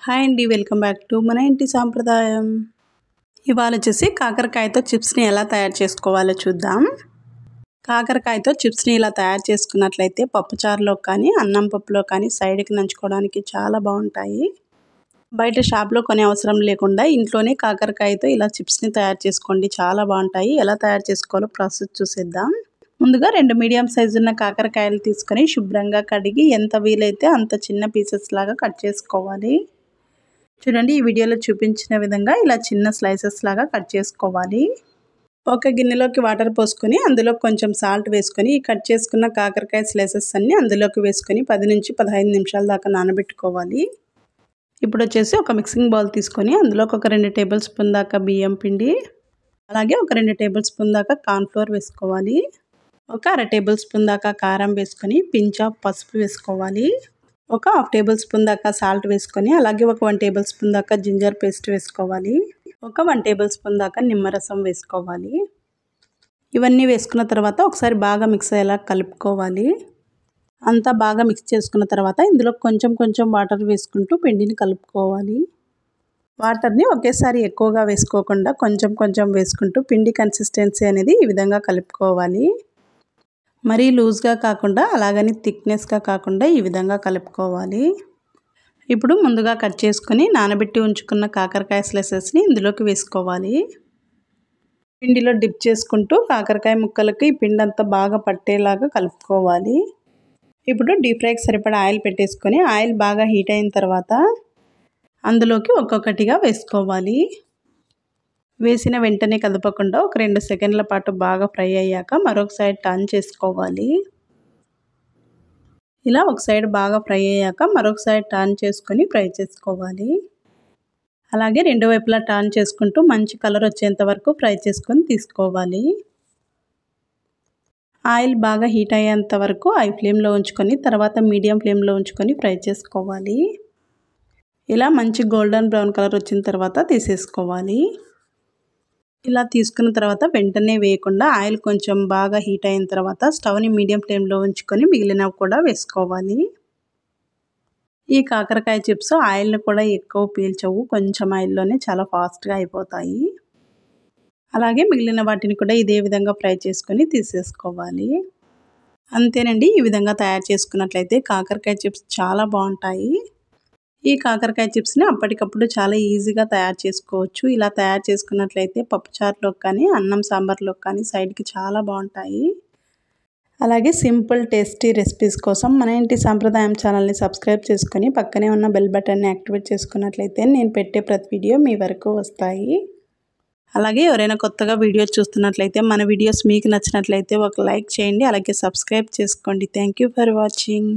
Hi అండి, welcome back to మన ఇంటి సాంప్రదాయం. ఇవాళ వచ్చేసి కాకరకాయతో చిప్స్ని ఎలా తయారు చేసుకోవాలో చూద్దాం. కాకరకాయతో చిప్స్ని ఇలా తయారు చేసుకున్నట్లయితే పప్పుచారులో కానీ అన్నం పప్పులో కానీ సైడ్కి నంచుకోవడానికి చాలా బాగుంటాయి. బయట షాప్లో కొనే అవసరం లేకుండా ఇంట్లోనే కాకరకాయతో ఇలా చిప్స్ని తయారు చేసుకోండి, చాలా బాగుంటాయి. ఎలా తయారు చేసుకోవాలో ప్రాసెస్ చూసేద్దాం. ముందుగా 2 మీడియం సైజు ఉన్న కాకరకాయలు తీసుకొని శుభ్రంగా కడిగి ఎంత వీలైతే అంత చిన్న పీసెస్ లాగా కట్ చేసుకోవాలి. చూడండి, ఈ వీడియోలో చూపించిన విధంగా ఇలా చిన్న స్లైసెస్ లాగా కట్ చేసుకోవాలి. ఒక గిన్నెలోకి వాటర్ పోసుకొని అందులో కొంచెం సాల్ట్ వేసుకొని ఈ కట్ చేసుకున్న కాకరకాయ స్లైసెస్ అన్నీ అందులోకి వేసుకొని 10 నుంచి 15 నిమిషాల దాకా నానబెట్టుకోవాలి. ఇప్పుడు వచ్చేసి ఒక మిక్సింగ్ బౌల్ తీసుకొని అందులోకి ఒక 2 టేబుల్ స్పూన్ దాకా బియ్యం పిండి, అలాగే ఒక 2 టేబుల్ స్పూన్ దాకా కార్న్ఫ్లోర్ వేసుకోవాలి. ఒక 1/2 టేబుల్ స్పూన్ దాకా కారం వేసుకొని పించ్ ఆఫ్ పసుపు వేసుకోవాలి. ఒక 1/2 టేబుల్ స్పూన్ దాకా సాల్ట్ వేసుకొని అలాగే ఒక 1 టేబుల్ స్పూన్ దాకా జింజర్ పేస్ట్ వేసుకోవాలి. ఒక 1 టేబుల్ స్పూన్ దాకా నిమ్మరసం వేసుకోవాలి. ఇవన్నీ వేసుకున్న తర్వాత ఒకసారి బాగా మిక్స్ అయ్యేలా కలుపుకోవాలి. అంతా బాగా మిక్స్ చేసుకున్న తర్వాత ఇందులో కొంచెం కొంచెం వాటర్ వేసుకుంటూ పిండిని కలుపుకోవాలి. వాటర్ని ఒకేసారి ఎక్కువగా వేసుకోకుండా కొంచెం కొంచెం వేసుకుంటూ పిండి కన్సిస్టెన్సీ అనేది ఈ విధంగా కలుపుకోవాలి. మరీ లూజ్గా కాకుండా అలాగని థిక్నెస్గా కాకుండా ఈ విధంగా కలుపుకోవాలి. ఇప్పుడు ముందుగా కట్ చేసుకొని నానబెట్టి ఉంచుకున్న కాకరకాయ స్లైసెస్ని ఇందులోకి వేసుకోవాలి. పిండిలో డిప్ చేసుకుంటూ కాకరకాయ ముక్కలకి ఈ పిండి అంతా బాగా పట్టేలాగా కలుపుకోవాలి. ఇప్పుడు డీప్ ఫ్రైకి సరిపడా ఆయిల్ పెట్టేసుకొని ఆయిల్ బాగా హీట్ అయిన తర్వాత అందులోకి ఒక్కొక్కటిగా వేసుకోవాలి. వేసిన వెంటనే కదపకుండా ఒక 2 సెకండ్ల పాటు బాగా ఫ్రై అయ్యాక మరొక సైడ్ టర్న్ చేసుకోవాలి. ఇలా ఒక సైడ్ బాగా ఫ్రై అయ్యాక మరొక సైడ్ టర్న్ చేసుకొని ఫ్రై చేసుకోవాలి. అలాగే రెండు వైపులా టర్న్ చేసుకుంటూ మంచి కలర్ వచ్చేంత వరకు ఫ్రై చేసుకొని తీసుకోవాలి. ఆయిల్ బాగా హీట్ అయ్యేంత వరకు హై ఫ్లేమ్లో ఉంచుకొని తర్వాత మీడియం ఫ్లేమ్లో ఉంచుకొని ఫ్రై చేసుకోవాలి. ఇలా మంచి గోల్డెన్ బ్రౌన్ కలర్ వచ్చిన తర్వాత తీసేసుకోవాలి. ఇలా తీసుకున్న తర్వాత వెంటనే వేయకుండా ఆయిల్ కొంచెం బాగా హీట్ అయిన తర్వాత స్టవ్ని మీడియం ఫ్లేమ్లో ఉంచుకొని మిగిలినవి కూడా వేసుకోవాలి. ఈ కాకరకాయ చిప్స్ ఆయిల్ని కూడా ఎక్కువ పీల్చవు, కొంచెం ఆయిల్లోనే చాలా ఫాస్ట్గా అయిపోతాయి. అలాగే మిగిలిన వాటిని కూడా ఇదే విధంగా ఫ్రై చేసుకొని తీసేసుకోవాలి. అంతేనండి, ఈ విధంగా తయారు చేసుకున్నట్లయితే కాకరకాయ చిప్స్ చాలా బాగుంటాయి. ఈ కాకరకాయ చిప్స్ని అప్పటికప్పుడు చాలా ఈజీగా తయారు చేసుకోవచ్చు. ఇలా తయారు చేసుకున్నట్లయితే పప్పుచారులోకి కానీ అన్నం సాంబార్లోకి కానీ సైడ్కి చాలా బాగుంటాయి. అలాగే సింపుల్ టేస్టీ రెసిపీస్ కోసం మన ఇంటి సాంప్రదాయం ఛానల్ని సబ్స్క్రైబ్ చేసుకొని పక్కనే ఉన్న బెల్ బటన్ని యాక్టివేట్ చేసుకున్నట్లయితే నేను పెట్టే ప్రతి వీడియో మీ వరకు వస్తాయి. అలాగే ఎవరైనా కొత్తగా వీడియోస్ చూస్తున్నట్లయితే మన వీడియోస్ మీకు నచ్చినట్లయితే ఒక లైక్ చేయండి, అలాగే సబ్స్క్రైబ్ చేసుకోండి. Thank you for watching.